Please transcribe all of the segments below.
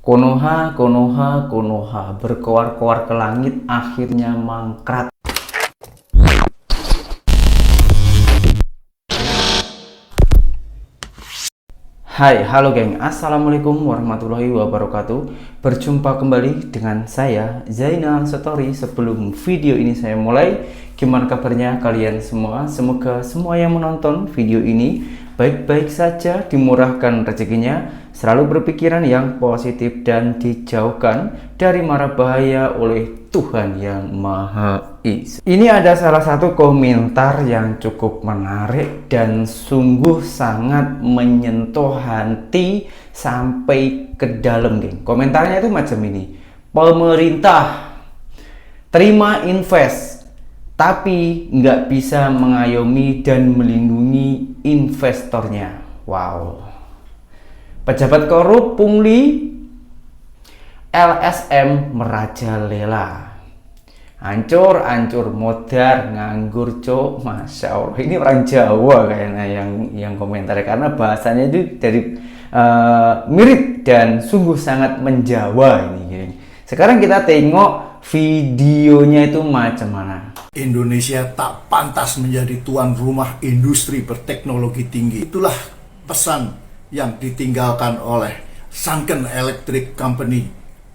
Konoha, Konoha, Konoha, berkoar-koar ke langit, akhirnya mangkrak. Hai, halo geng, assalamualaikum warahmatullahi wabarakatuh. Berjumpa kembali dengan saya Zainal Story. Sebelum video ini saya mulai, gimana kabarnya kalian semua? Semoga semua yang menonton video ini baik-baik saja, dimurahkan rezekinya, selalu berpikiran yang positif dan dijauhkan dari mara bahaya oleh Tuhan yang Maha Esa. Ini ada salah satu komentar yang cukup menarik dan sungguh sangat menyentuh hati sampai ke dalam, geng. Komentarnya itu macam ini. Pemerintah terima invest, tapi nggak bisa mengayomi dan melindungi investornya. Wow. Pejabat korup pungli, LSM merajalela. Ancur modar nganggur, cok. Masya Allah, ini orang Jawa kayaknya yang komentar, karena bahasanya itu dari mirip dan sungguh sangat menjawa ini, geng. Sekarang kita tengok videonya itu macam mana. Indonesia tak pantas menjadi tuan rumah industri berteknologi tinggi. Itulah pesan yang ditinggalkan oleh Sanken Electric Company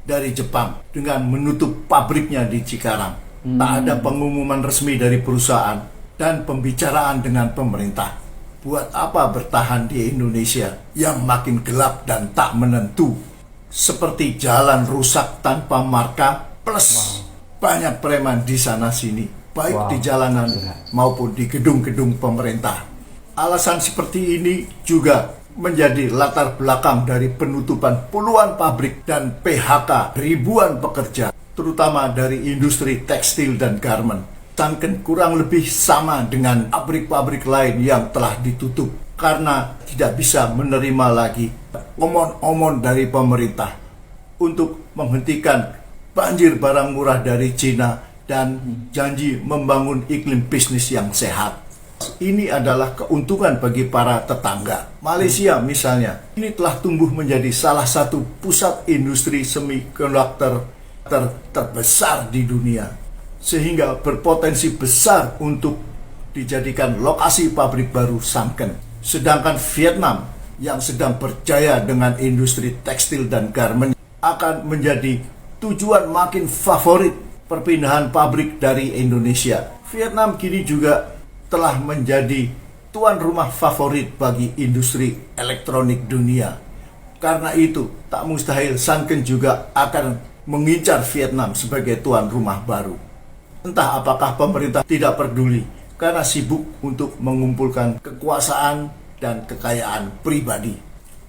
dari Jepang dengan menutup pabriknya di Cikarang. Tak ada pengumuman resmi dari perusahaan dan pembicaraan dengan pemerintah. Buat apa bertahan di Indonesia yang makin gelap dan tak menentu? Seperti jalan rusak tanpa marka, plus banyak preman di sana sini, baik di jalanan maupun di gedung-gedung pemerintah. Alasan seperti ini juga menjadi latar belakang dari penutupan puluhan pabrik dan PHK ribuan pekerja, terutama dari industri tekstil dan garment. Sanken kurang lebih sama dengan pabrik-pabrik lain yang telah ditutup karena tidak bisa menerima lagi omon-omon dari pemerintah untuk menghentikan banjir barang murah dari Cina dan janji membangun iklim bisnis yang sehat. Ini adalah keuntungan bagi para tetangga. Malaysia misalnya, ini telah tumbuh menjadi salah satu pusat industri semikonduktor terbesar di dunia, sehingga berpotensi besar untuk dijadikan lokasi pabrik baru Sanken. Sedangkan Vietnam yang sedang berjaya dengan industri tekstil dan garment akan menjadi tujuan makin favorit perpindahan pabrik dari Indonesia. Vietnam kini juga telah menjadi tuan rumah favorit bagi industri elektronik dunia. Karena itu, tak mustahil Sanken juga akan mengincar Vietnam sebagai tuan rumah baru. Entah apakah pemerintah tidak peduli karena sibuk untuk mengumpulkan kekuasaan dan kekayaan pribadi.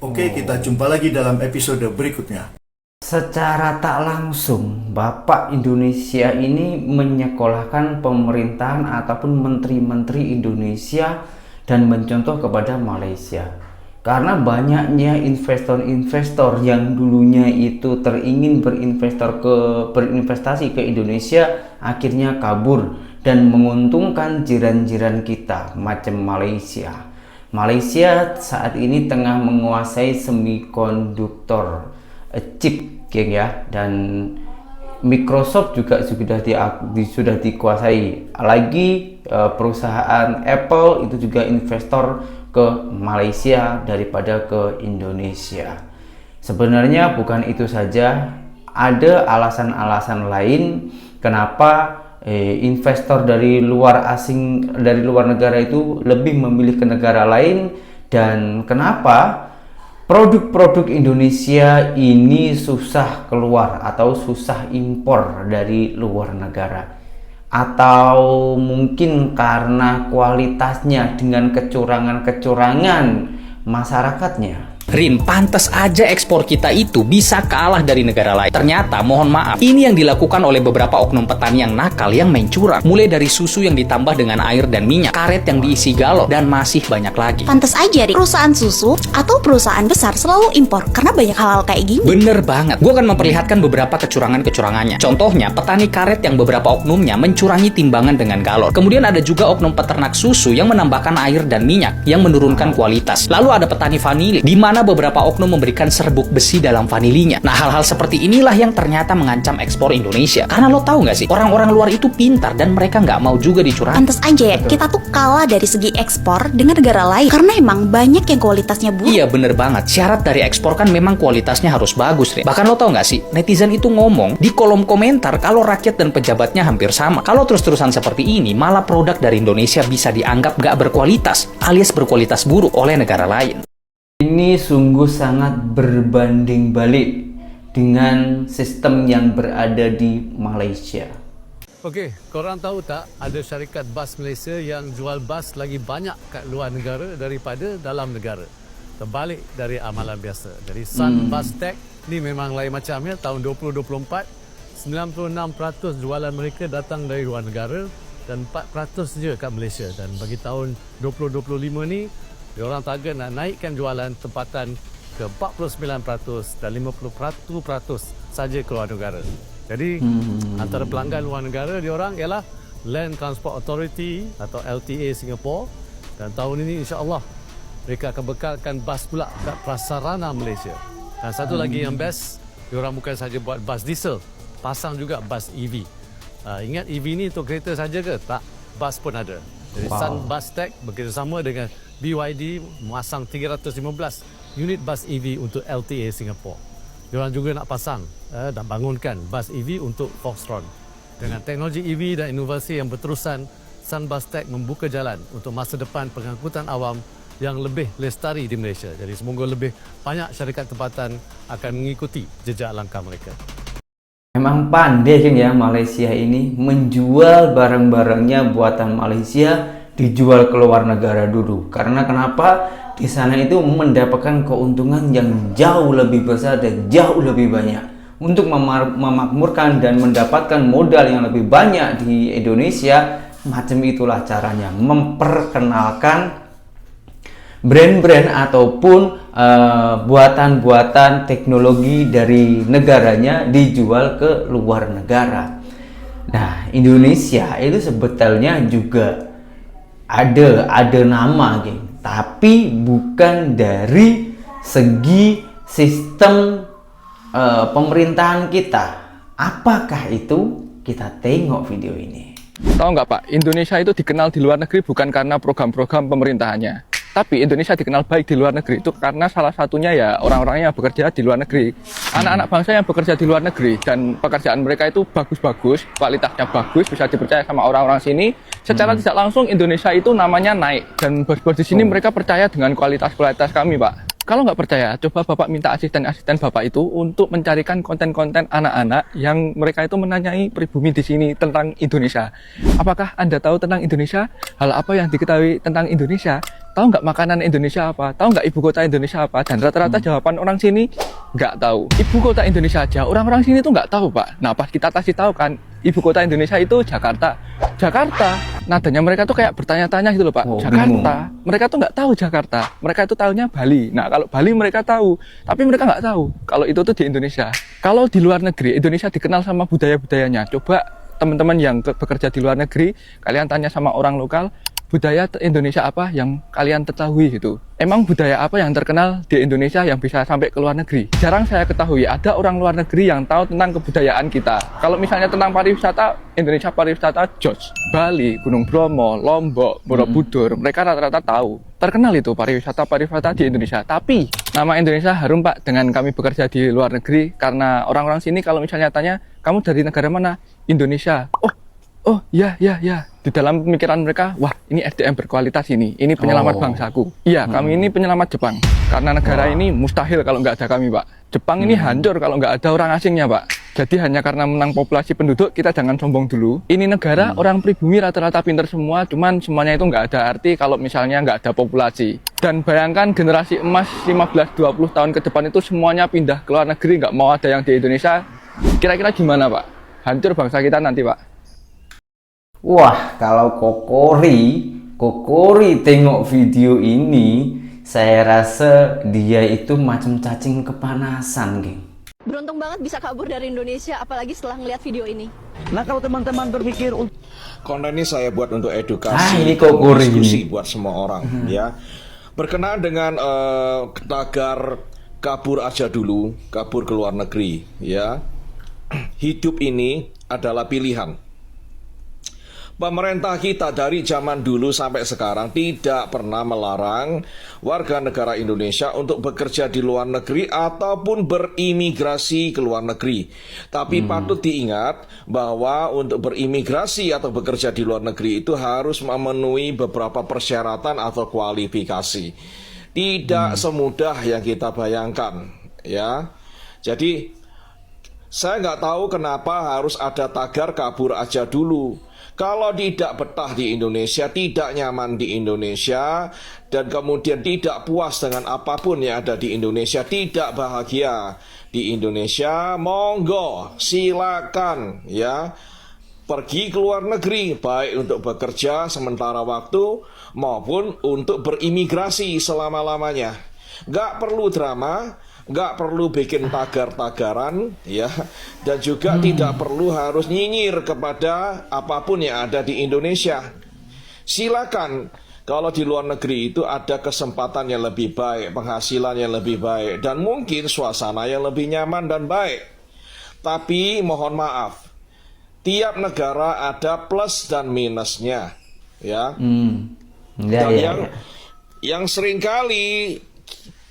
Oke, kita jumpa lagi dalam episode berikutnya. Secara tak langsung, Bapak Indonesia ini menyekolahkan pemerintahan ataupun menteri-menteri Indonesia dan mencontoh kepada Malaysia. Karena banyaknya investor-investor yang dulunya itu teringin berinvestasi ke Indonesia akhirnya kabur dan menguntungkan jiran-jiran kita macam Malaysia. Malaysia saat ini tengah menguasai semikonduktor chip, geng, ya, dan Microsoft juga sudah dikuasai. Lagi perusahaan Apple itu juga investor ke Malaysia daripada ke Indonesia. Sebenarnya bukan itu saja, ada alasan-alasan lain kenapa investor dari luar negara itu lebih memilih ke negara lain, dan kenapa produk-produk Indonesia ini susah keluar atau susah impor dari luar negara. Atau mungkin karena kualitasnya dengan kecurangan-kecurangan masyarakatnya. Rin, pantas aja ekspor kita itu bisa kalah dari negara lain. Ternyata, mohon maaf, ini yang dilakukan oleh beberapa oknum petani yang nakal yang main curang. Mulai dari susu yang ditambah dengan air dan minyak, karet yang diisi galon, dan masih banyak lagi. Pantas aja, Rin, perusahaan susu atau perusahaan besar selalu impor karena banyak hal kayak gini. Bener banget. Gue akan memperlihatkan beberapa kecurangan-kecurangannya. Contohnya, petani karet yang beberapa oknumnya mencurangi timbangan dengan galon. Kemudian ada juga oknum peternak susu yang menambahkan air dan minyak yang menurunkan kualitas. Lalu ada petani vanili, di mana karena beberapa oknum memberikan serbuk besi dalam vanilinya. Nah, hal-hal seperti inilah yang ternyata mengancam ekspor Indonesia. Karena lo tahu nggak sih, orang-orang luar itu pintar dan mereka nggak mau juga dicurangi. Pantes aja ya, kita tuh kalah dari segi ekspor dengan negara lain karena emang banyak yang kualitasnya buruk. Iya bener banget, syarat dari ekspor kan memang kualitasnya harus bagus deh. Bahkan lo tau gak sih, netizen itu ngomong di kolom komentar kalau rakyat dan pejabatnya hampir sama. Kalau terus-terusan seperti ini, malah produk dari Indonesia bisa dianggap gak berkualitas alias berkualitas buruk oleh negara lain. Ini sungguh sangat berbanding balik dengan sistem yang berada di Malaysia. Okey, korang tahu tak ada syarikat bas Malaysia yang jual bas lagi banyak kat luar negara daripada dalam negara. Terbalik dari amalan biasa. Jadi Sun Bus Tech ni memang lain macam ya. Tahun 2024, 96% jualan mereka datang dari luar negara dan 4% je kat Malaysia. Dan bagi tahun 2025 ni, diorang target nak naikkan jualan tempatan ke 49% dan 51% saja keluar negara. Jadi antara pelanggan luar negara diorang ialah Land Transport Authority atau LTA Singapore, dan tahun ini insya-Allah mereka akan bekalkan bas pula kat prasarana Malaysia. Dan satu lagi yang best, diorang bukan saja buat bas diesel, pasang juga bas EV. Ingat EV ni untuk kereta saja ke? Tak, bas pun ada. Jadi Sun Bus Tech bekerjasama dengan BYD memasang 315 unit bas EV untuk LTA Singapore. Diorang juga nak pasang dan bangunkan bas EV untuk Foxtron. Dengan teknologi EV dan inovasi yang berterusan, Sun Bus Tech membuka jalan untuk masa depan pengangkutan awam yang lebih lestari di Malaysia. Jadi semoga lebih banyak syarikat tempatan akan mengikuti jejak langkah mereka. Memang pandai kan ya Malaysia ini menjual barang-barangnya buatan Malaysia dijual ke luar negara dulu. Karena kenapa? Di sana itu mendapatkan keuntungan yang jauh lebih besar dan jauh lebih banyak. Untuk memakmurkan dan mendapatkan modal yang lebih banyak di Indonesia, macam itulah caranya memperkenalkan brand-brand ataupun buatan-buatan teknologi dari negaranya dijual ke luar negara. Nah, Indonesia itu sebetulnya juga ada nama, geng. Tapi bukan dari segi sistem pemerintahan kita. Apakah itu? Kita tengok video ini. Tahu nggak Pak, Indonesia itu dikenal di luar negeri bukan karena program-program pemerintahannya. Tapi Indonesia dikenal baik di luar negeri itu karena salah satunya ya orang-orangnya yang bekerja di luar negeri. Anak-anak bangsa yang bekerja di luar negeri dan pekerjaan mereka itu bagus-bagus, kualitasnya bagus, bisa dipercaya sama orang-orang sini. Secara tidak langsung Indonesia itu namanya naik. Dan bos-bos di sini mereka percaya dengan kualitas-kualitas kami, Pak. Kalau nggak percaya, coba Bapak minta asisten-asisten Bapak itu untuk mencarikan konten-konten anak-anak yang mereka itu menanyai pribumi di sini tentang Indonesia. Apakah Anda tahu tentang Indonesia? Hal apa yang diketahui tentang Indonesia? Tahu nggak makanan Indonesia apa? Tahu nggak ibu kota Indonesia apa? Dan rata-rata jawaban orang sini nggak tahu. Ibu kota Indonesia aja, orang-orang sini tuh nggak tahu, Pak. Nah, pas kita kasih tahu kan, ibu kota Indonesia itu Jakarta. Jakarta, nadanya mereka tuh kayak bertanya-tanya gitu loh, Pak. Jakarta, mereka tuh nggak tahu Jakarta. Mereka itu tahunya Bali. Nah, kalau Bali mereka tahu, tapi mereka nggak tahu kalau itu tuh di Indonesia. Kalau di luar negeri, Indonesia dikenal sama budaya-budayanya. Coba teman-teman yang bekerja di luar negeri, kalian tanya sama orang lokal, budaya Indonesia apa yang kalian ketahui gitu. Emang budaya apa yang terkenal di Indonesia yang bisa sampai ke luar negeri? Jarang saya ketahui ada orang luar negeri yang tahu tentang kebudayaan kita. Kalau misalnya tentang pariwisata, Indonesia pariwisata Jos, Bali, Gunung Bromo, Lombok, Borobudur, mereka rata-rata tahu. Terkenal itu pariwisata di Indonesia. Tapi nama Indonesia harum, Pak, dengan kami bekerja di luar negeri karena orang-orang sini kalau misalnya tanya, kamu dari negara mana? Indonesia. Oh, ya. Di dalam pemikiran mereka, wah, ini SDM berkualitas ini penyelamat bangsaku. Iya, kami ini penyelamat Jepang. Karena negara ini mustahil kalau nggak ada kami, Pak. Jepang ini hancur kalau nggak ada orang asingnya, Pak. Jadi hanya karena menang populasi penduduk, kita jangan sombong dulu. Ini negara orang pribumi rata-rata pinter semua, cuman semuanya itu nggak ada arti kalau misalnya nggak ada populasi. Dan bayangkan generasi emas 15-20 tahun ke depan itu semuanya pindah ke luar negeri, nggak mau ada yang di Indonesia. Kira-kira gimana, Pak? Hancur bangsa kita nanti, Pak. Wah, kalau Kokori tengok video ini, saya rasa dia itu macam cacing kepanasan, geng. Beruntung banget bisa kabur dari Indonesia, apalagi setelah ngeliat video ini. Nah, kalau teman-teman berpikir konten ini saya buat untuk edukasi, ini Kokori diskusi ini buat semua orang, ya. Berkenaan dengan tagar kabur aja dulu, kabur ke luar negeri, ya. Hidup ini adalah pilihan. Pemerintah kita dari zaman dulu sampai sekarang tidak pernah melarang warga negara Indonesia untuk bekerja di luar negeri ataupun berimigrasi ke luar negeri. Tapi patut diingat bahwa untuk berimigrasi atau bekerja di luar negeri itu harus memenuhi beberapa persyaratan atau kualifikasi. Tidak semudah yang kita bayangkan, ya. Jadi saya nggak tahu kenapa harus ada tagar kabur aja dulu. Kalau tidak betah di Indonesia, tidak nyaman di Indonesia, dan kemudian tidak puas dengan apapun yang ada di Indonesia, tidak bahagia di Indonesia, monggo, silakan, ya, pergi ke luar negeri, baik untuk bekerja sementara waktu maupun untuk berimigrasi selama-lamanya. Nggak perlu drama, nggak perlu bikin tagar-tagaran, ya, dan juga tidak perlu harus nyinyir kepada apapun yang ada di Indonesia. Silakan, kalau di luar negeri itu ada kesempatan yang lebih baik, penghasilan yang lebih baik, dan mungkin suasana yang lebih nyaman dan baik. Tapi mohon maaf, tiap negara ada plus dan minusnya, ya. Dan yang seringkali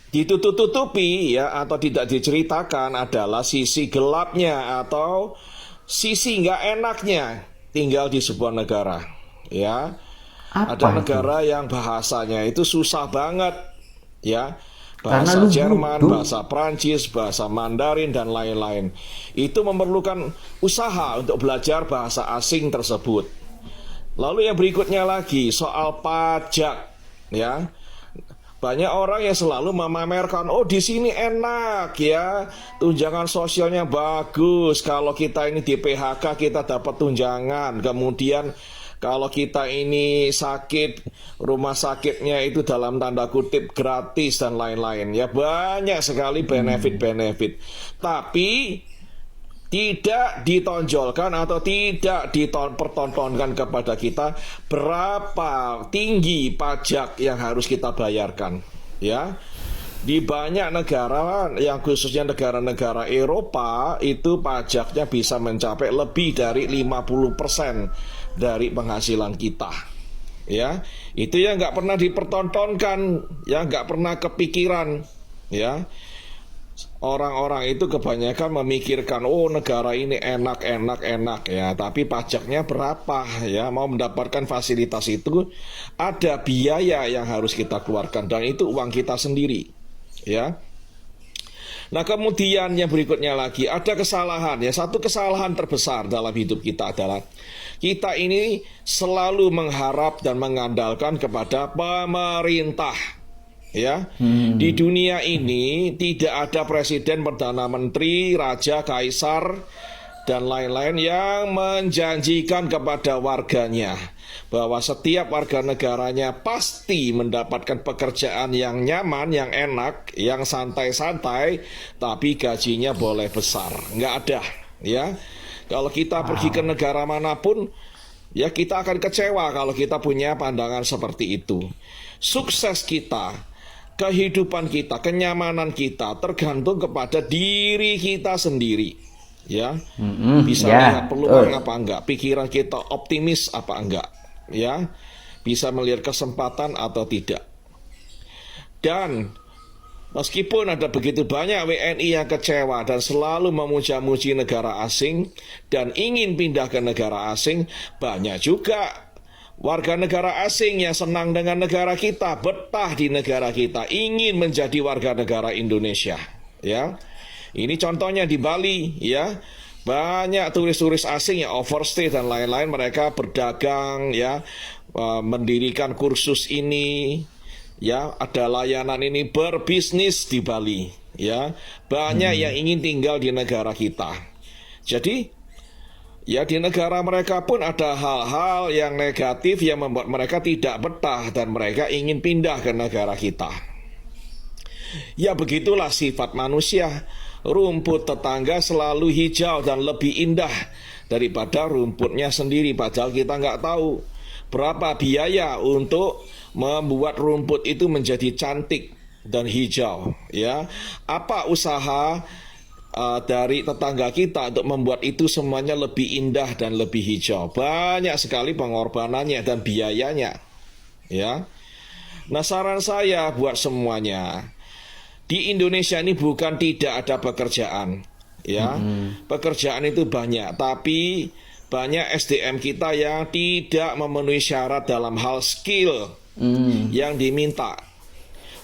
ditutup-tutupi, ya, atau tidak diceritakan adalah sisi gelapnya atau sisi nggak enaknya tinggal di sebuah negara, ya. Ada negara yang bahasanya itu susah banget, ya, bahasa Jerman, bahasa Prancis, bahasa Mandarin dan lain-lain. Itu memerlukan usaha untuk belajar bahasa asing tersebut. Lalu yang berikutnya lagi soal pajak, ya. Banyak orang yang selalu memamerkan, oh di sini enak, ya, tunjangan sosialnya bagus. Kalau kita ini di PHK kita dapat tunjangan. Kemudian kalau kita ini sakit, rumah sakitnya itu dalam tanda kutip gratis dan lain-lain. Ya, banyak sekali benefit-benefit. Tapi tidak ditonjolkan atau tidak dipertontonkan kepada kita berapa tinggi pajak yang harus kita bayarkan, ya. Di banyak negara, yang khususnya negara-negara Eropa, itu pajaknya bisa mencapai lebih dari 50% dari penghasilan kita, ya. Itu yang nggak pernah dipertontonkan, yang nggak pernah kepikiran, ya. Orang-orang itu kebanyakan memikirkan, oh negara ini enak, ya, tapi pajaknya berapa, ya. Mau mendapatkan fasilitas itu ada biaya yang harus kita keluarkan, dan itu uang kita sendiri, ya. Nah, kemudian yang berikutnya lagi, ada kesalahan, ya. Satu kesalahan terbesar dalam hidup kita adalah kita ini selalu mengharap dan mengandalkan kepada pemerintah, ya. Di dunia ini tidak ada presiden, perdana menteri, raja, kaisar dan lain-lain yang menjanjikan kepada warganya bahwa setiap warga negaranya pasti mendapatkan pekerjaan yang nyaman, yang enak, yang santai-santai, tapi gajinya boleh besar. Nggak ada, ya. Kalau kita pergi ke negara manapun, ya, kita akan kecewa kalau kita punya pandangan seperti itu. Sukses kita, kehidupan kita, kenyamanan kita tergantung kepada diri kita sendiri, ya. Bisa lihat peluang apa enggak, pikiran kita optimis apa enggak, ya. Bisa melihat kesempatan atau tidak. Dan meskipun ada begitu banyak WNI yang kecewa dan selalu memuja-muji negara asing dan ingin pindah ke negara asing, banyak juga warga negara asing yang senang dengan negara kita, betah di negara kita, ingin menjadi warga negara Indonesia, ya. Ini contohnya di Bali, ya. Banyak turis-turis asing yang overstay dan lain-lain, mereka berdagang, ya, mendirikan kursus ini, ya, ada layanan ini, berbisnis di Bali, ya. Banyak yang ingin tinggal di negara kita. Jadi, ya, di negara mereka pun ada hal-hal yang negatif yang membuat mereka tidak betah dan mereka ingin pindah ke negara kita. Ya, begitulah sifat manusia. Rumput tetangga selalu hijau dan lebih indah daripada rumputnya sendiri. Padahal kita nggak tahu berapa biaya untuk membuat rumput itu menjadi cantik dan hijau, ya. Apa usaha dari tetangga kita untuk membuat itu semuanya lebih indah dan lebih hijau? Banyak sekali pengorbanannya dan biayanya, ya. Nah, saran saya buat semuanya, di Indonesia ini bukan tidak ada pekerjaan, ya. Pekerjaan itu banyak, tapi banyak SDM kita yang tidak memenuhi syarat dalam hal skill yang diminta.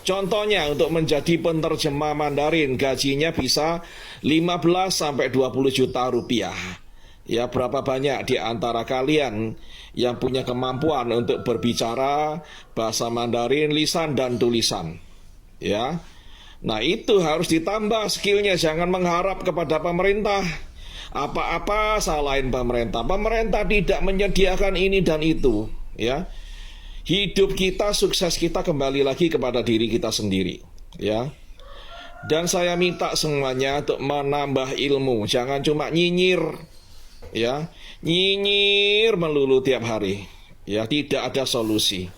Contohnya untuk menjadi penerjemah Mandarin, gajinya bisa 15 sampai 20 juta rupiah. Ya, berapa banyak di antara kalian yang punya kemampuan untuk berbicara bahasa Mandarin lisan dan tulisan? Ya. Nah, itu harus ditambah skillnya, jangan mengharap kepada pemerintah. Apa-apa salahin pemerintah. Pemerintah tidak menyediakan ini dan itu, ya. Hidup kita, sukses kita kembali lagi kepada diri kita sendiri, ya. Dan saya minta semuanya untuk menambah ilmu, jangan cuma nyinyir, ya. Nyinyir melulu tiap hari, ya, tidak ada solusi.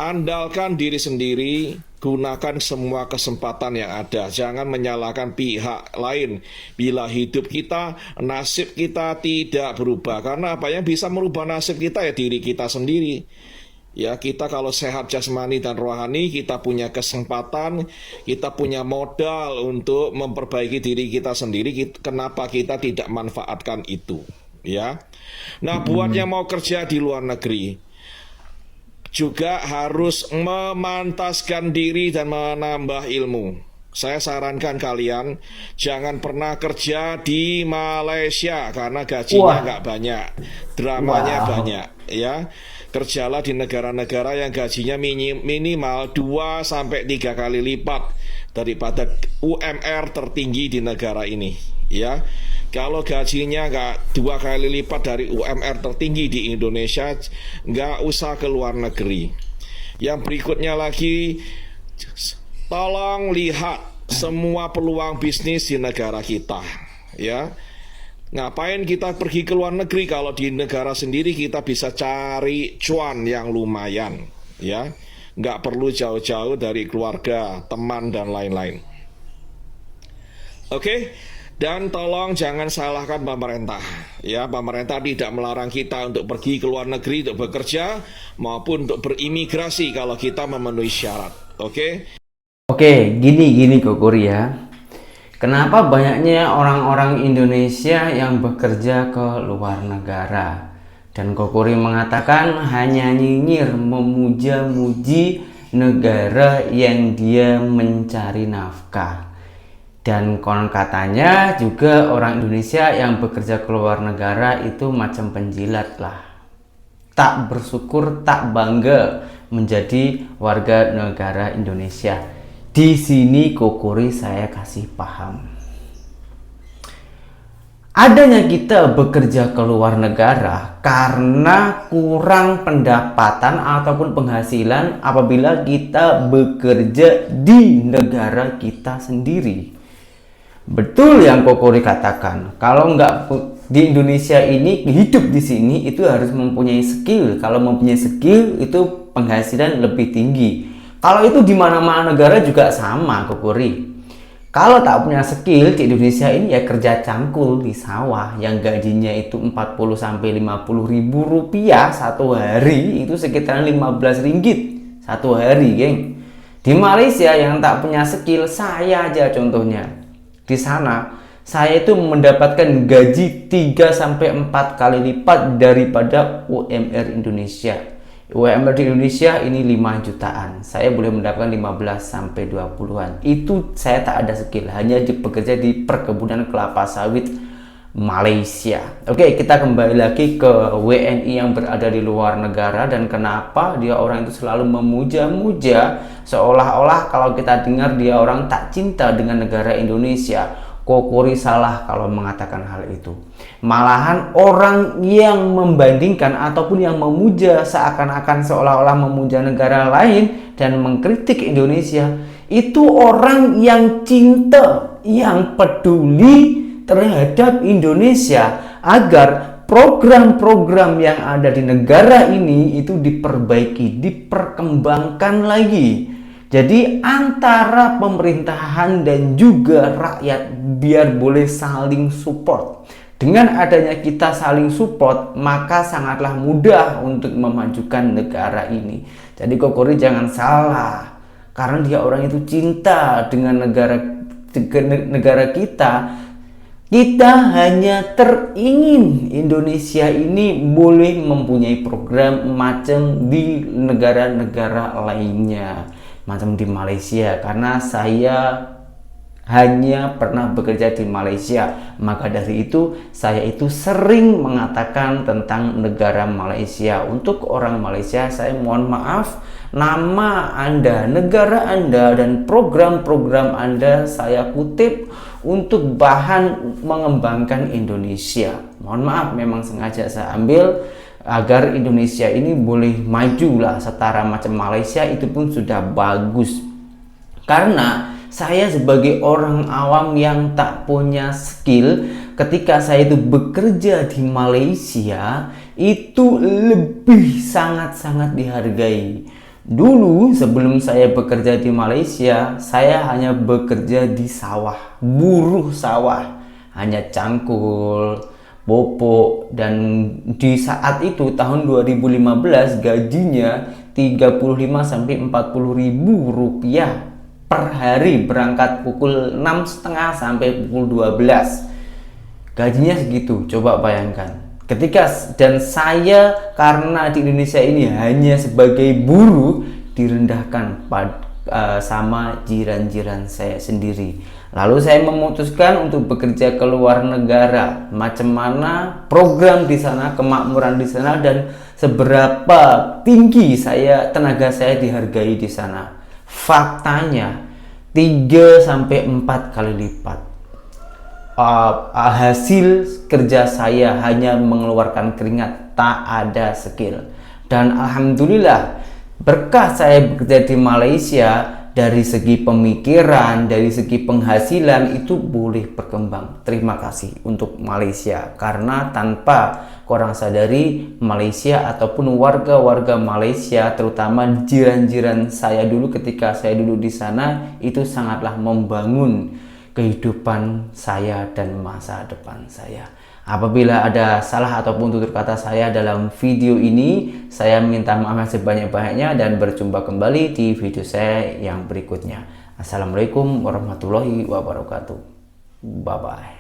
Andalkan diri sendiri, gunakan semua kesempatan yang ada. Jangan menyalahkan pihak lain bila hidup kita, nasib kita tidak berubah. Karena apa yang bisa merubah nasib kita ya diri kita sendiri. Ya, kita kalau sehat jasmani dan rohani, kita punya kesempatan, kita punya modal untuk memperbaiki diri kita sendiri. Kenapa kita tidak manfaatkan itu? Ya. Nah, buat yang mau kerja di luar negeri, juga harus memantaskan diri dan menambah ilmu. Saya sarankan kalian jangan pernah kerja di Malaysia karena gajinya nggak banyak, dramanya banyak, ya. Kerjalah di negara-negara yang gajinya minimal 2 sampai 3 kali lipat daripada UMR tertinggi di negara ini, ya. Kalau gajinya nggak 2 kali lipat dari UMR tertinggi di Indonesia, nggak usah ke luar negeri. Yang berikutnya lagi, tolong lihat semua peluang bisnis di negara kita, ya. Ngapain kita pergi ke luar negeri kalau di negara sendiri kita bisa cari cuan yang lumayan, ya. Nggak perlu jauh-jauh dari keluarga, teman, dan lain-lain. Oke? Dan tolong jangan salahkan pemerintah. Ya, pemerintah tidak melarang kita untuk pergi ke luar negeri untuk bekerja maupun untuk berimigrasi kalau kita memenuhi syarat. Oke? Oke, gini Kokuri ya. Kenapa banyaknya orang-orang Indonesia yang bekerja ke luar negara? Dan Kokuri mengatakan hanya nyinyir, memuja-muji negara yang dia mencari nafkah. Dan konon katanya juga orang Indonesia yang bekerja ke luar negara itu macam penjilat lah. Tak bersyukur, tak bangga menjadi warga negara Indonesia. Di sini Kokuri saya kasih paham. Adanya kita bekerja ke luar negara karena kurang pendapatan ataupun penghasilan apabila kita bekerja di negara kita sendiri. Betul yang Kokuri katakan, kalau nggak di Indonesia ini hidup di sini itu harus mempunyai skill. Kalau mempunyai skill itu penghasilan lebih tinggi. Kalau itu di mana-mana negara juga sama Kokuri. Kalau tak punya skill di Indonesia ini ya kerja cangkul di sawah yang gajinya itu 40 sampai 50 ribu rupiah satu hari, itu sekitar 15 ringgit satu hari, geng. Di Malaysia yang tak punya skill, saya aja contohnya. Di sana saya itu mendapatkan gaji 3 sampai 4 kali lipat daripada UMR Indonesia. UMR di Indonesia ini 5 jutaan. Saya boleh mendapatkan 15 sampai 20-an. Itu saya tak ada skill, hanya bekerja di perkebunan kelapa sawit Malaysia. Oke, kita kembali lagi ke WNI yang berada di luar negara dan kenapa dia orang itu selalu memuja-muja seolah-olah kalau kita dengar dia orang tak cinta dengan negara Indonesia. Kokuri salah kalau mengatakan hal itu. Malahan orang yang membandingkan ataupun yang memuja seakan-akan seolah-olah memuja negara lain dan mengkritik Indonesia, itu orang yang cinta, yang peduli terhadap Indonesia agar program-program yang ada di negara ini itu diperbaiki, diperkembangkan lagi. Jadi antara pemerintahan dan juga rakyat biar boleh saling support. Dengan adanya kita saling support, maka sangatlah mudah untuk memajukan negara ini. Jadi Kokori jangan salah, karena dia orang itu cinta dengan negara kita. Kita hanya teringin Indonesia ini boleh mempunyai program macam di negara-negara lainnya, macam di Malaysia, karena saya hanya pernah bekerja di Malaysia. Maka dari itu saya itu sering mengatakan tentang negara Malaysia. Untuk orang Malaysia, saya mohon maaf, nama Anda, negara Anda, dan program-program Anda saya kutip untuk bahan mengembangkan Indonesia. Mohon maaf, memang sengaja saya ambil agar Indonesia ini boleh maju lah setara macam Malaysia, itu pun sudah bagus. Karena saya sebagai orang awam yang tak punya skill, ketika saya itu bekerja di Malaysia itu lebih sangat-sangat dihargai. Dulu sebelum saya bekerja di Malaysia, saya hanya bekerja di sawah, buruh sawah, hanya cangkul, popok, dan di saat itu tahun 2015 gajinya 35-40 ribu rupiah per hari, berangkat pukul 6.30 sampai pukul 12. Gajinya segitu, coba bayangkan. Dan saya karena di Indonesia ini hanya sebagai buruh, direndahkan sama jiran-jiran saya sendiri. Lalu saya memutuskan untuk bekerja ke luar negara. Macam mana program di sana, kemakmuran di sana, dan seberapa tinggi tenaga saya dihargai di sana. Faktanya 3-4 kali lipat. Hasil kerja saya hanya mengeluarkan keringat, tak ada skill. Dan alhamdulillah berkah saya bekerja di Malaysia, dari segi pemikiran, dari segi penghasilan itu boleh berkembang. Terima kasih untuk Malaysia, karena tanpa korang sadari, Malaysia ataupun warga-warga Malaysia, terutama jiran-jiran saya dulu ketika saya dulu di sana, itu sangatlah membangun kehidupan saya dan masa depan saya. Apabila ada salah ataupun tutur kata saya dalam video ini, saya minta maaf sebanyak-banyaknya dan berjumpa kembali di video saya yang berikutnya. Assalamualaikum warahmatullahi wabarakatuh. Bye-bye.